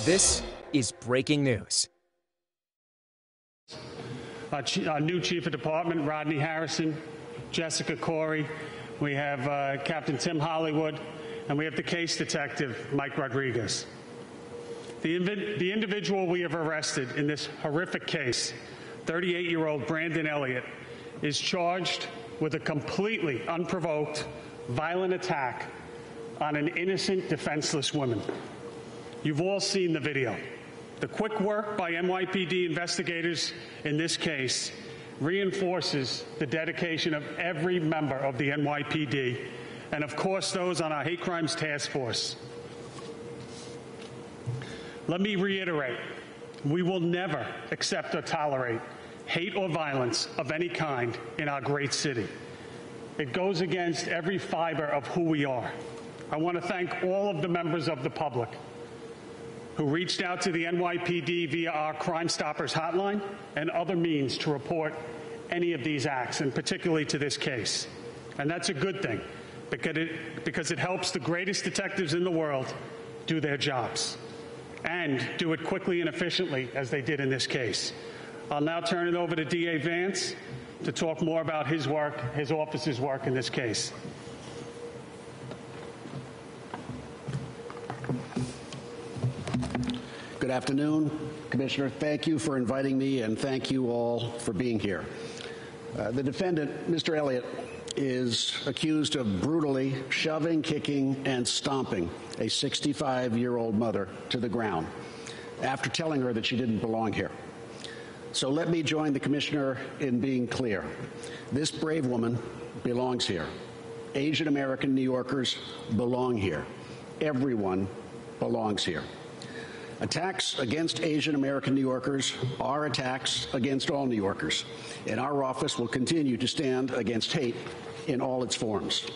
This is breaking news. Our new Chief of Department, Rodney Harrison, Jessica Corey. We have Captain Tim Hollywood, and we have the case detective, Mike Rodriguez. The individual we have arrested in this horrific case, 38-year-old Brandon Elliott, is charged with a completely unprovoked, violent attack on an innocent, defenseless woman. You've all seen the video. The quick work by NYPD investigators in this case reinforces the dedication of every member of the NYPD and, of course, those on our hate crimes task force. Let me reiterate, we will never accept or tolerate hate or violence of any kind in our great city. It goes against every fiber of who we are. I want to thank all of the members of the public who reached out to the NYPD via our Crime Stoppers hotline and other means to report any of these acts, and particularly to this case. And that's a good thing, because it helps the greatest detectives in the world do their jobs, and do it quickly and efficiently, as they did in this case. I'll now turn it over to DA Vance to talk more about his work, his office's work in this case. Good afternoon, Commissioner. Thank you for inviting me, and thank you all for being here. The defendant, Mr. Elliott, is accused of brutally shoving, kicking, and stomping a 65-year-old mother to the ground after telling her that she didn't belong here. So let me join the Commissioner in being clear. This brave woman belongs here. Asian American New Yorkers belong here. Everyone belongs here. Attacks against Asian American New Yorkers are attacks against all New Yorkers, and our office will continue to stand against hate in all its forms.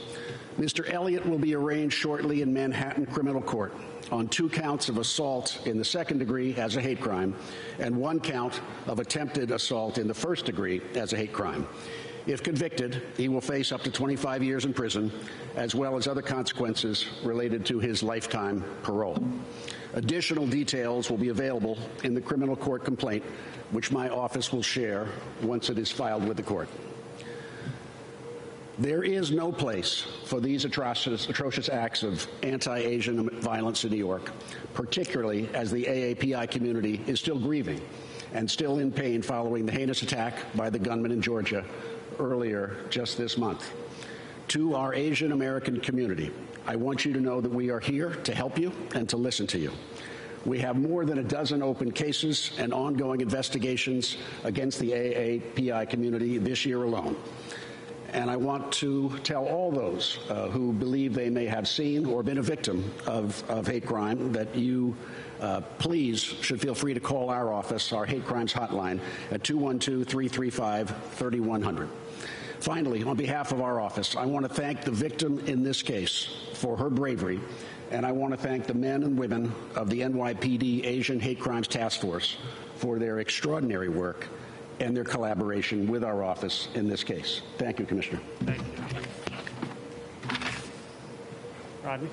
Mr. Elliott will be arraigned shortly in Manhattan Criminal Court on 2 counts of assault in the 2nd degree as a hate crime and 1 count of attempted assault in the 1st degree as a hate crime. If convicted, he will face up to 25 years in prison, as well as other consequences related to his lifetime parole. Additional details will be available in the criminal court complaint, which my office will share once it is filed with the court. There is no place for these atrocious acts of anti-Asian violence in New York, particularly as the AAPI community is still grieving and still in pain following the heinous attack by the gunman in Georgia earlier just this month. To our Asian American community, I want you to know that we are here to help you and to listen to you. We have more than a dozen open cases and ongoing investigations against the AAPI community this year alone. And I want to tell all those who believe they may have seen or been a victim of hate crime that you please should feel free to call our office, our hate crimes hotline, at 212-335-3100. Finally, on behalf of our office, I want to thank the victim in this case for her bravery, and I want to thank the men and women of the NYPD Asian Hate Crimes Task Force for their extraordinary work and their collaboration with our office in this case. Thank you, Commissioner. Thank you. Rodney?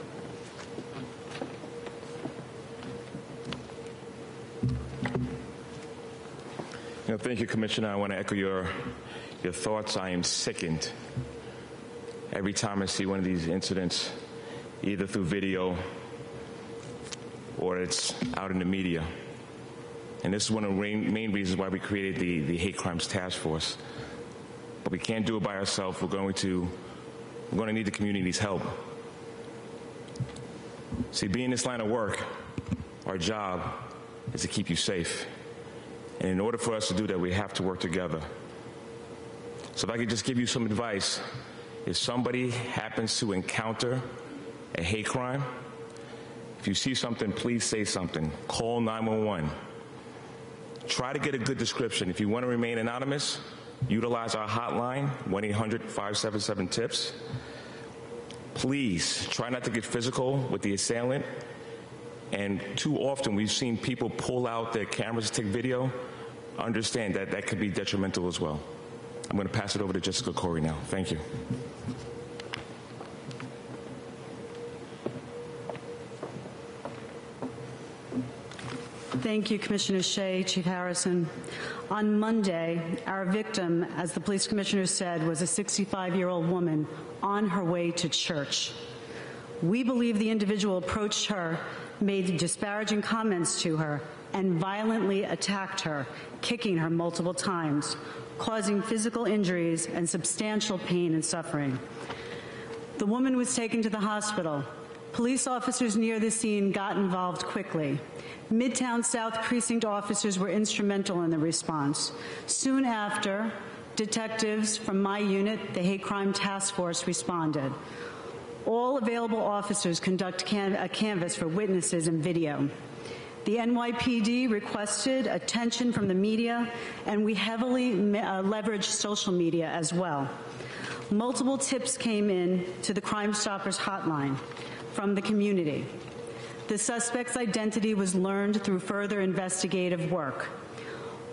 Thank you, Commissioner. I want to echo your thoughts. I am sickened every time I see one of these incidents, either through video or it's out in the media. And this is one of the main reasons why we created the Hate Crimes Task Force. But we can't do it by ourselves. We're going to need the community's help. See, being in this line of work, our job is to keep you safe. And in order for us to do that, we have to work together. So if I could just give you some advice, if somebody happens to encounter a hate crime, if you see something, please say something. Call 911. Try to get a good description. If you want to remain anonymous, utilize our hotline, 1-800-577-TIPS. Please try not to get physical with the assailant. And too often we've seen people pull out their cameras to take video. Understand that that could be detrimental as well. I'm going to pass it over to Jessica Corey now. Thank you. Thank you, Commissioner Shea, Chief Harrison. On Monday, our victim, as the police commissioner said, was a 65-year-old woman on her way to church. We believe the individual approached her, made disparaging comments to her, and violently attacked her, kicking her multiple times, causing physical injuries and substantial pain and suffering. The woman was taken to the hospital. Police officers near the scene got involved quickly. Midtown South Precinct officers were instrumental in the response. Soon after, detectives from my unit, the Hate Crime Task Force, responded. All available officers conduct a canvass for witnesses and video. The NYPD requested attention from the media, and we heavily leveraged social media as well. Multiple tips came in to the Crime Stoppers hotline from the community. The suspect's identity was learned through further investigative work.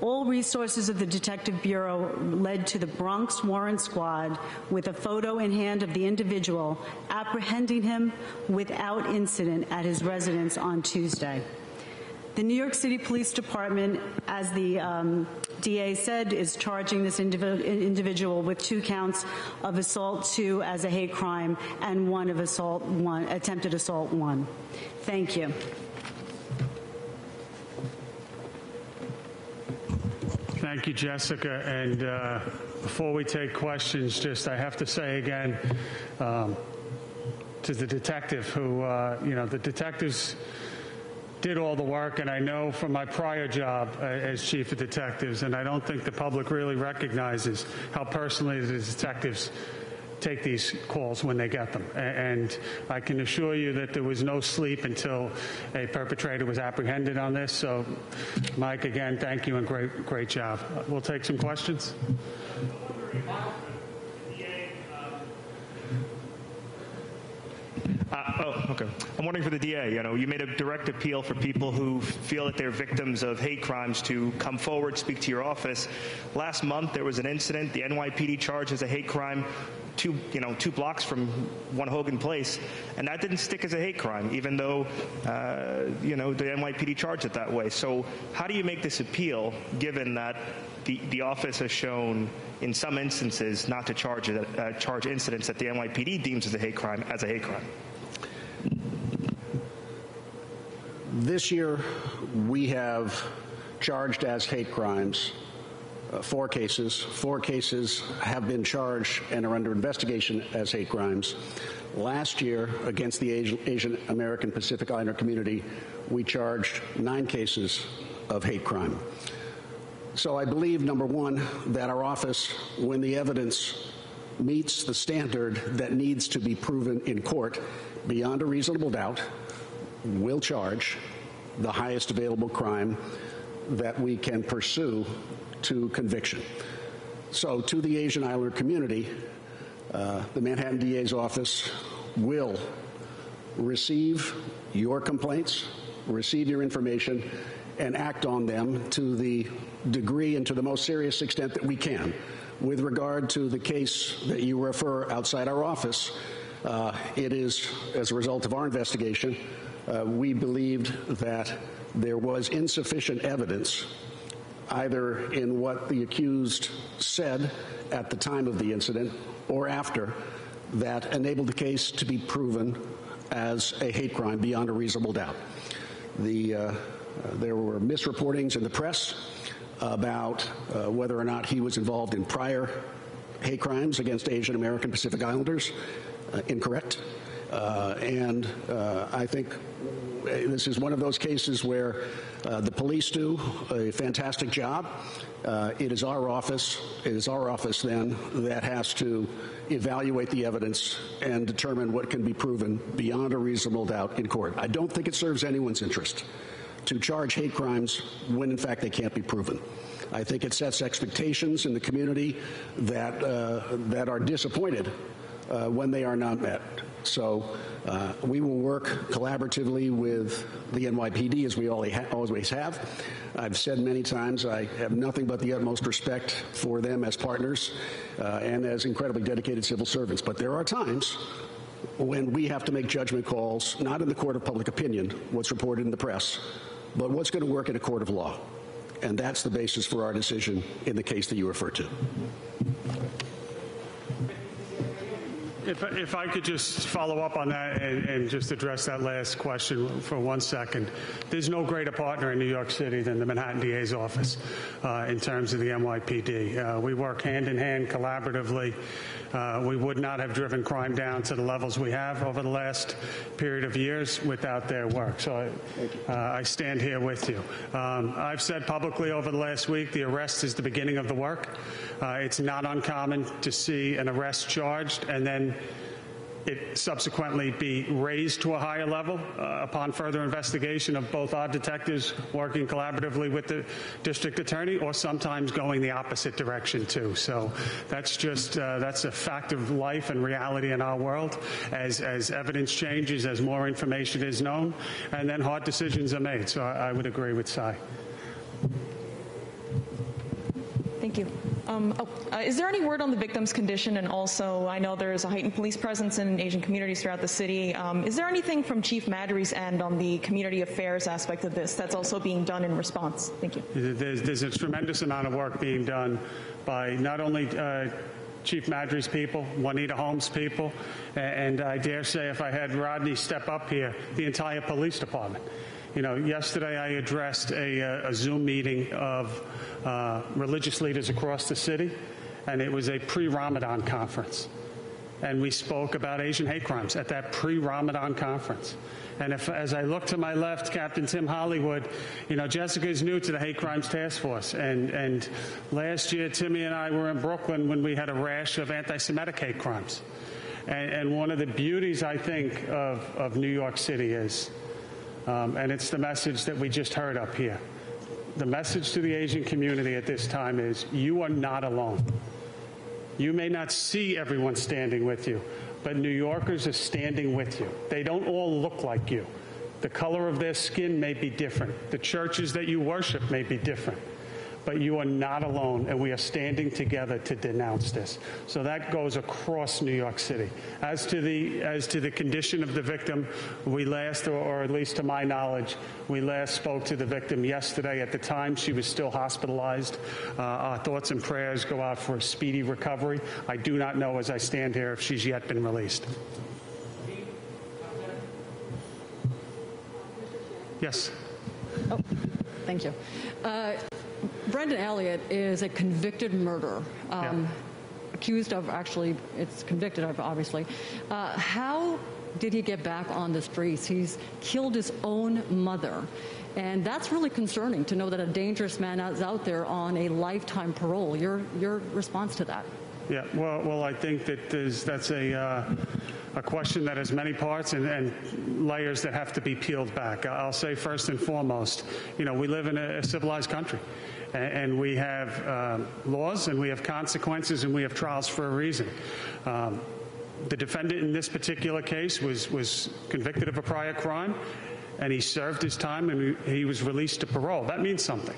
All resources of the Detective Bureau led to the Bronx Warrant Squad with a photo in hand of the individual, apprehending him without incident at his residence on Tuesday. The New York City Police Department, as the DA said, is charging this individual with 2 counts of assault 2 as a hate crime and 1 of assault 1, attempted assault 1. Thank you. Thank you, Jessica. And before we take questions, I have to say again to the detective who, the detectives did all the work, and I know from my prior job as chief of detectives, and I don't think the public really recognizes how personally the detectives take these calls when they get them. And I can assure you that there was no sleep until a perpetrator was apprehended on this. So, Mike, again, thank you and great job. We'll take some questions. Okay. I'm wondering for the DA, you made a direct appeal for people who feel that they're victims of hate crimes to come forward, speak to your office. Last month, there was an incident. The NYPD charged as a hate crime 2 blocks from 1 Hogan Place, and that didn't stick as a hate crime, even though, the NYPD charged it that way. So how do you make this appeal, given that the office has shown in some instances not to charge incidents that the NYPD deems as a hate crime? This year, we have charged as hate crimes 4 cases. 4 cases have been charged and are under investigation as hate crimes. Last year, against the Asian American Pacific Islander community, we charged 9 cases of hate crime. So I believe, number one, that our office, when the evidence meets the standard that needs to be proven in court beyond a reasonable doubt, will charge the highest available crime that we can pursue to conviction. So to the Asian Islander community, the Manhattan DA's office will receive your complaints, receive your information, and act on them to the degree and to the most serious extent that we can. With regard to the case that you refer outside our office, it is as a result of our investigation. We believed that there was insufficient evidence, either in what the accused said at the time of the incident or after, that enabled the case to be proven as a hate crime beyond a reasonable doubt. There were misreportings in the press about whether or not he was involved in prior hate crimes against Asian American Pacific Islanders. Incorrect. And I think this is one of those cases where the police do a fantastic job. It is our office then that has to evaluate the evidence and determine what can be proven beyond a reasonable doubt in court. I don't think it serves anyone's interest to charge hate crimes when in fact they can't be proven. I think it sets expectations in the community that are disappointed when they are not met. So we will work collaboratively with the NYPD, as we always have. I've said many times I have nothing but the utmost respect for them as partners and as incredibly dedicated civil servants. But there are times when we have to make judgment calls, not in the court of public opinion, what's reported in the press, but what's going to work in a court of law. And that's the basis for our decision in the case that you refer to. If I could just follow up on that and just address that last question for 1 second. There's no greater partner in New York City than the Manhattan DA's office in terms of the NYPD. We work hand in hand collaboratively. We would not have driven crime down to the levels we have over the last period of years without their work. So I stand here with you. I've said publicly over the last week the arrest is the beginning of the work. It's not uncommon to see an arrest charged and then it subsequently be raised to a higher level upon further investigation of both our detectives working collaboratively with the district attorney, or sometimes going the opposite direction too. So that's just that's a fact of life and reality in our world. As evidence changes, as more information is known, and then hard decisions are made. So I would agree with Cy. Thank you. Is there any word on the victim's condition? And also, I know there's a heightened police presence in Asian communities throughout the city. Is there anything from Chief Madry's end on the community affairs aspect of this that's also being done in response? Thank you. There's a tremendous amount of work being done by not only Chief Madry's people, Juanita Holmes' people, and I dare say if I had Rodney step up here, the entire police department. You know, yesterday I addressed a Zoom meeting of religious leaders across the city, and it was a pre-Ramadan conference. And we spoke about Asian hate crimes at that pre-Ramadan conference. And as I look to my left, Captain Tim Hollywood, you know, Jessica is new to the Hate Crimes Task Force. And last year, Timmy and I were in Brooklyn when we had a rash of anti-Semitic hate crimes. And one of the beauties, I think, of New York City is, and it's the message that we just heard up here. The message to the Asian community at this time is you are not alone. You may not see everyone standing with you, but New Yorkers are standing with you. They don't all look like you. The color of their skin may be different. The churches that you worship may be different. But you are not alone, and we are standing together to denounce this. So that goes across New York City. As to the condition of the victim, we last, or at least to my knowledge, we last spoke to the victim yesterday. At the time, she was still hospitalized. Our thoughts and prayers go out for a speedy recovery. I do not know, as I stand here, if she's yet been released. Yes. Oh, thank you. Brendan Elliott is a convicted murderer, accused of, actually, it's convicted of, obviously. How did he get back on the streets? He's killed his own mother. And that's really concerning to know that a dangerous man is out there on a lifetime parole. Your response to that? Yeah, well, I think that that's a question that has many parts and layers that have to be peeled back. I'll say first and foremost, you know, we live in a civilized country. And we have laws, and we have consequences, and we have trials for a reason. The defendant in this particular case was convicted of a prior crime, and he served his time, and he was released to parole. That means something.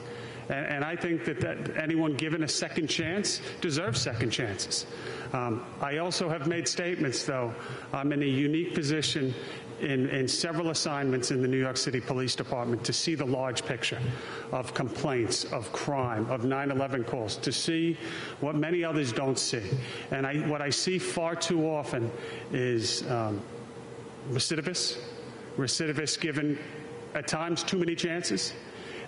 And I think that anyone given a second chance deserves second chances. I also have made statements, though. I'm in a unique position in several assignments in the New York City Police Department to see the large picture of complaints, of crime, of 9/11 calls, to see what many others don't see. And what I see far too often is recidivists given, at times, too many chances.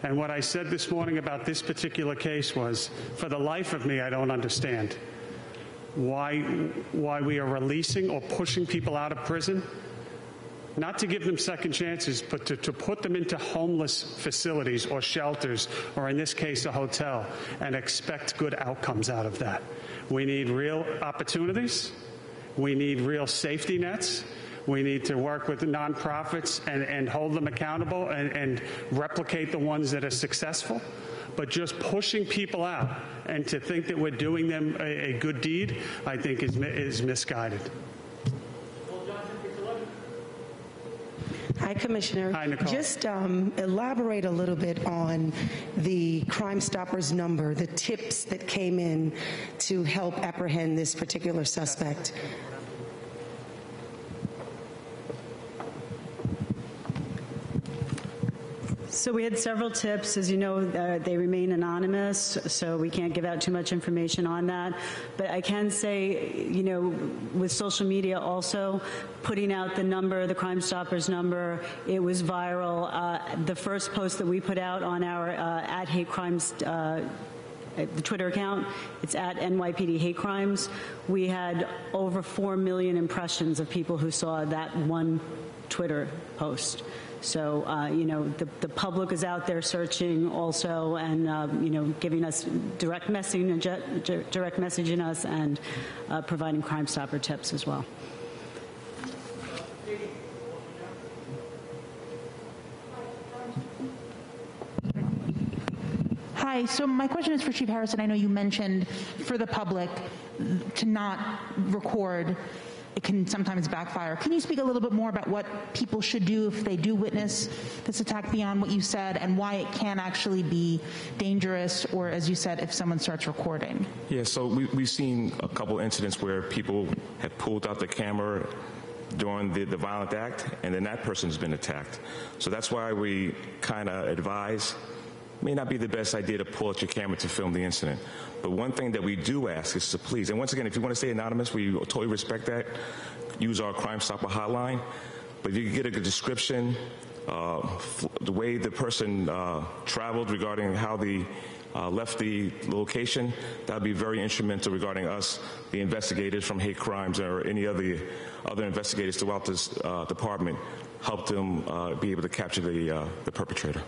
And what I said this morning about this particular case was, for the life of me, I don't understand why we are releasing or pushing people out of prison, not to give them second chances, but to put them into homeless facilities or shelters, or in this case, a hotel, and expect good outcomes out of that. We need real opportunities. We need real safety nets. We need to work with the nonprofits and hold them accountable and replicate the ones that are successful. But just pushing people out and to think that we're doing them a good deed, I think is misguided. Hi, Commissioner. Hi, Nicole. Just elaborate a little bit on the Crime Stoppers number, the tips that came in to help apprehend this particular suspect. So we had several tips. As you know, they remain anonymous, so we can't give out too much information on that. But I can say, you know, with social media also, putting out the number, the Crime Stoppers number, it was viral. The first post that we put out on our at Hate Crimes the Twitter account, it's at NYPD Hate Crimes. We had over 4 million impressions of people who saw that one Twitter post. So, you know, the public is out there searching also and, you know, giving us direct messaging us and providing Crime Stopper tips as well. Hi, so my question is for Chief Harrison. I know you mentioned for the public to not record. It can sometimes backfire. Can you speak a little bit more about what people should do if they do witness this attack beyond what you said, and why it can actually be dangerous, or as you said, if someone starts recording? Yeah, so we've seen a couple incidents where people have pulled out the camera during the violent act, and then that person's been attacked. So that's why we kind of advise, it may not be the best idea to pull out your camera to film the incident. But one thing that we do ask is to please, and once again, if you want to stay anonymous, we totally respect that. Use our Crime Stopper hotline. But you can get a good description, the way the person traveled regarding how they left the location. That would be very instrumental regarding us, the investigators from hate crimes or any other investigators throughout this department, help them be able to capture the perpetrator.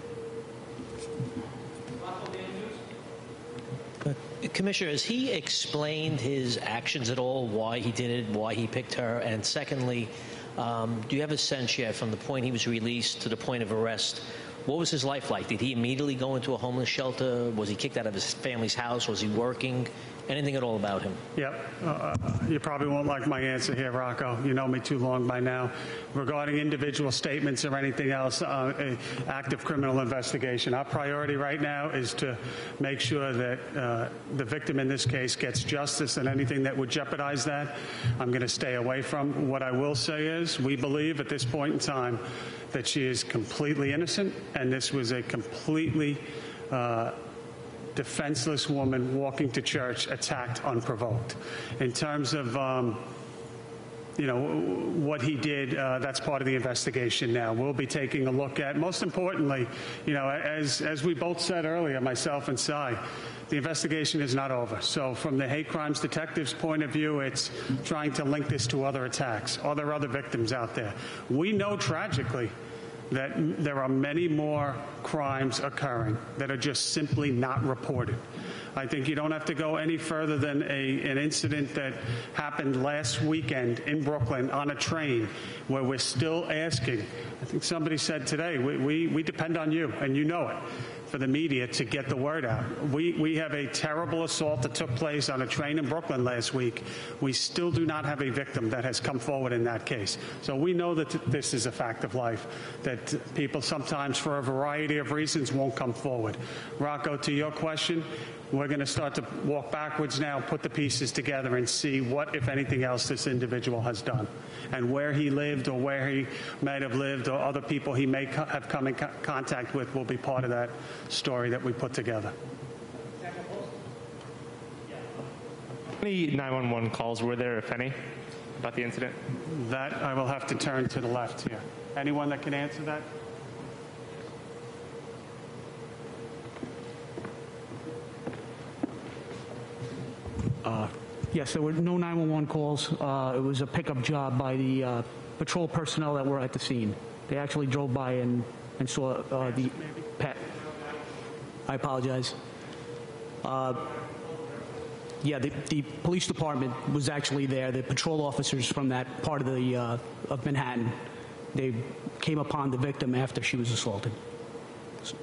Commissioner, has he explained his actions at all, why he did it, why he picked her? And secondly, do you have a sense yet from the point he was released to the point of arrest, what was his life like? Did he immediately go into a homeless shelter? Was he kicked out of his family's house? Was he working? Anything at all about him? Yep. You probably won't like my answer here, Rocco. You know me too long by now. Regarding individual statements or anything else, active criminal investigation. Our priority right now is to make sure that the victim in this case gets justice, and anything that would jeopardize that, I'm going to stay away from. What I will say is we believe at this point in time that she is completely innocent, and this was a completely defenseless woman walking to church, attacked unprovoked. In terms of, you know, what he did, that's part of the investigation now. We'll be taking a look at, most importantly, you know, as we both said earlier, myself and Cy, the investigation is not over. So from the hate crimes detective's point of view, it's trying to link this to other attacks. Are there other victims out there? We know tragically that there are many more crimes occurring that are just simply not reported. I think you don't have to go any further than an incident that happened last weekend in Brooklyn on a train where we're still asking. I think somebody said today, we depend on you, and you know it, for the media to get the word out. We have a terrible assault that took place on a train in Brooklyn last week. We still do not have a victim that has come forward in that case. So we know that this is a fact of life, that people sometimes for a variety of reasons won't come forward. Rocco, to your question, we're going to start to walk backwards now, put the pieces together and see what, if anything else, this individual has done. And where he lived or where he might have lived or other people he may have come in contact with will be part of that story that we put together. How many 911 calls were there, if any, about the incident? That I will have to turn to the left here. Anyone that can answer that? Yes, there were no 911 calls. It was a pickup job by the patrol personnel that were at the scene. They actually drove by and saw the pet. I apologize. Yeah, the police department was actually there. The patrol officers from that part of the of Manhattan, they came upon the victim after she was assaulted.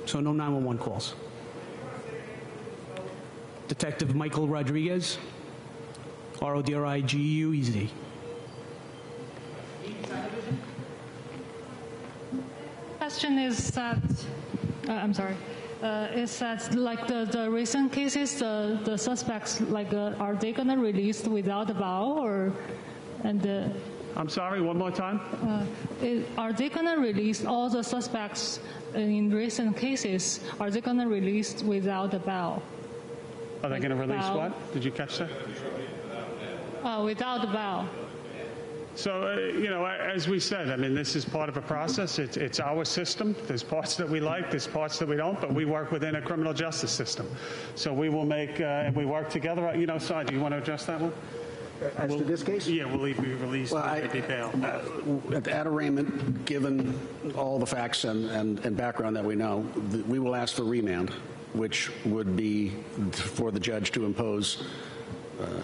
So no 911 calls. Detective Michael Rodriguez, R-O-D-R-I-G-U-E-Z. Question is that, I'm sorry, is that like the recent cases, the suspects, like, are they going to release without a bail, or, and I'm sorry, one more time? Are they going to release all the suspects in recent cases? Are they going to release without a bail? Are they going to release bail? what? Did you catch that? Without a bail. So, you know, as we said, I mean, this is part of a process. It's our system. There's parts that we like, there's parts that we don't, but we work within a criminal justice system. So we will make, and we work together. You know, Si, do you want to address that one? As to this case? Yeah, we'll be released. Well, at arraignment, given all the facts and background that we know, we will ask for remand, which would be for the judge to impose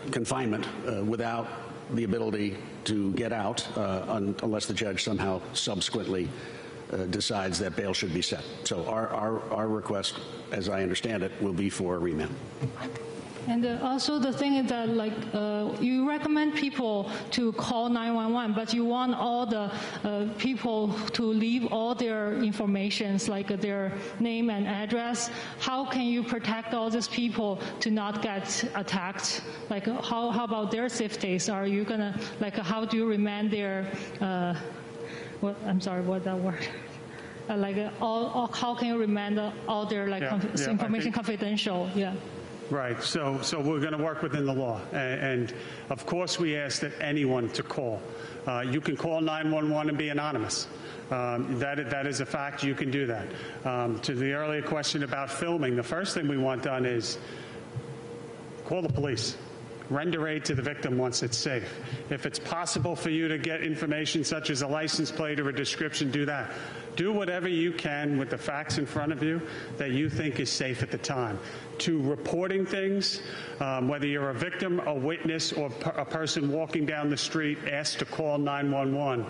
confinement without the ability to get out unless the judge somehow subsequently decides that bail should be set. So our request, as I understand it, will be for a remand. And also the thing is that, like, you recommend people to call 911, but you want all the people to leave all their informations, like their name and address. How can you protect all these people to not get attacked? Like, how about their safeties? Are you gonna, like, how do you remand their, I'm sorry, what that word? How can you remand all their, like, information confidential? Yeah. Right. So we're going to work within the law. And of course, we ask that anyone to call. You can call 911 and be anonymous. That is a fact. You can do that. To the earlier question about filming, the first thing we want done is call the police. Render aid to the victim once it's safe. If it's possible for you to get information such as a license plate or a description, do that. Do whatever you can with the facts in front of you that you think is safe at the time. To reporting things, whether you're a victim, a witness, or a person walking down the street asked to call 911,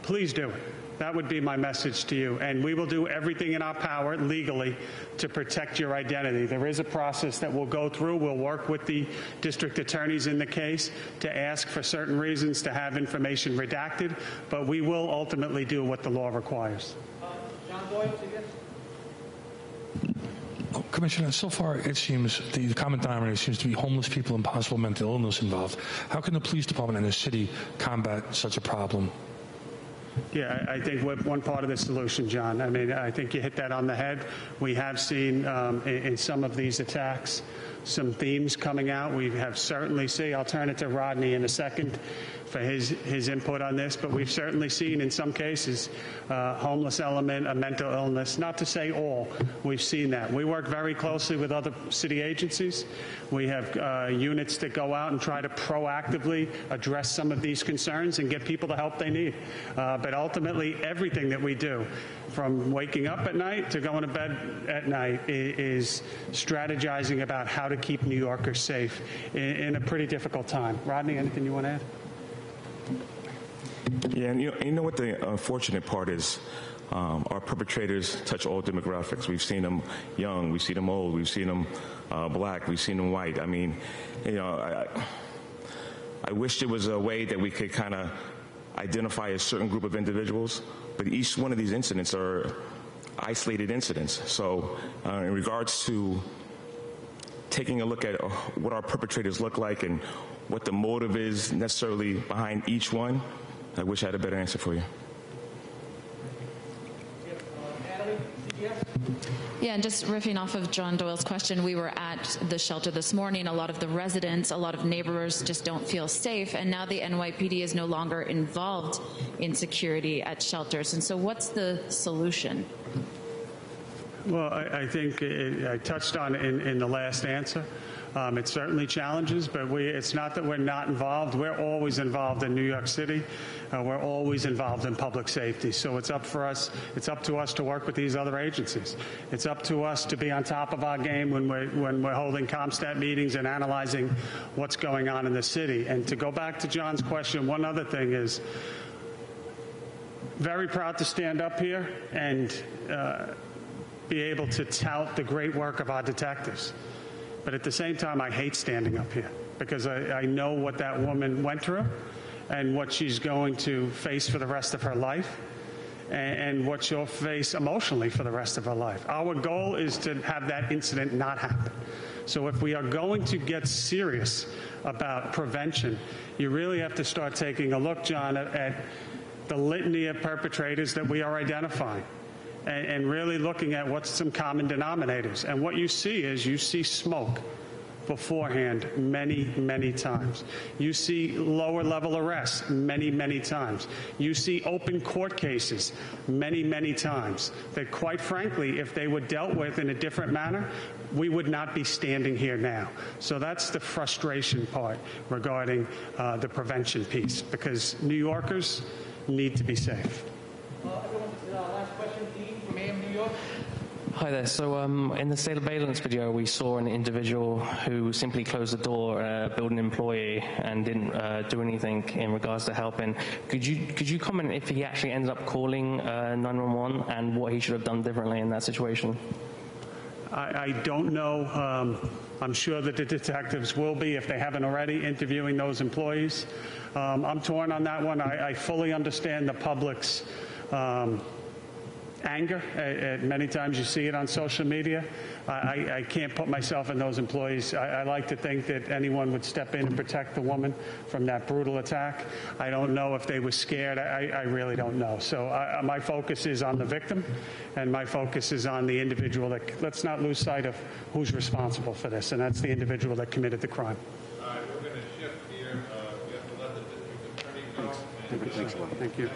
please do it. That would be my message to you. And we will do everything in our power legally to protect your identity. There is a process that we'll go through. We'll work with the district attorneys in the case to ask for certain reasons to have information redacted, but we will ultimately do what the law requires. John Boyd, Commissioner, so far it seems the common denominator seems to be homeless people and possible mental illness involved. How can the police department and the city combat such a problem? Yeah, I think we're one part of the solution, John. I mean, I think you hit that on the head. We have seen in some of these attacks some themes coming out. We have certainly seen, I'll turn it to Rodney in a second for his input on this, but we've certainly seen in some cases homeless element, a mental illness, not to say all. We've seen that. We work very closely with other city agencies. We have units that go out and try to proactively address some of these concerns and get people the help they need. But ultimately, everything that we do, from waking up at night to going to bed at night, is strategizing about how to keep New Yorkers safe in a pretty difficult time. Rodney, anything you want to add? Yeah, and you know what the unfortunate part is? Our perpetrators touch all demographics. We've seen them young, we've seen them old, we've seen them black, we've seen them white. I mean, you know, I wish there was a way that we could kind of identify a certain group of individuals, but each one of these incidents are isolated incidents. So in regards to taking a look at what our perpetrators look like and what the motive is necessarily behind each one, I wish I had a better answer for you. Yeah, and just riffing off of John Doyle's question, we were at the shelter this morning. A lot of the residents, a lot of neighbors just don't feel safe, and now the NYPD is no longer involved in security at shelters. And so what's the solution? Well, I think I touched on it in the last answer. It certainly challenges, but it's not that we're not involved. We're always involved in New York City. We're always involved in public safety. So it's up for us. It's up to us to work with these other agencies. It's up to us to be on top of our game when we're holding ComStat meetings and analyzing what's going on in the city. And to go back to John's question, one other thing is, very proud to stand up here and be able to tout the great work of our detectives. But at the same time, I hate standing up here because I know what that woman went through and what she's going to face for the rest of her life and what she'll face emotionally for the rest of her life. Our goal is to have that incident not happen. So if we are going to get serious about prevention, you really have to start taking a look, John, at the litany of perpetrators that we are identifying and really looking at what's some common denominators. And what you see is you see smoke beforehand many, many times. You see lower level arrests many, many times. You see open court cases many, many times that, quite frankly, if they were dealt with in a different manner, we would not be standing here now. So that's the frustration part regarding the prevention piece, because New Yorkers need to be safe. Last question, Dean from AM New York. Hi there. So in the surveillance video, we saw an individual who simply closed the door, building employee, and didn't do anything in regards to helping. Could you comment if he actually ends up calling 911 and what he should have done differently in that situation? I don't know. I'm sure that the detectives will be, if they haven't already, interviewing those employees. I'm torn on that one. I fully understand the public's anger. Many times you see it on social media. I can't put myself in those employees. I like to think that anyone would step in and protect the woman from that brutal attack. I don't know if they were scared. I really don't know. So my focus is on the victim, and my focus is on the individual. Let's not lose sight of who's responsible for this, and that's the individual that committed the crime. All right, we're going to shift here. We have to let the district attorney go. Thanks a lot. Thank you.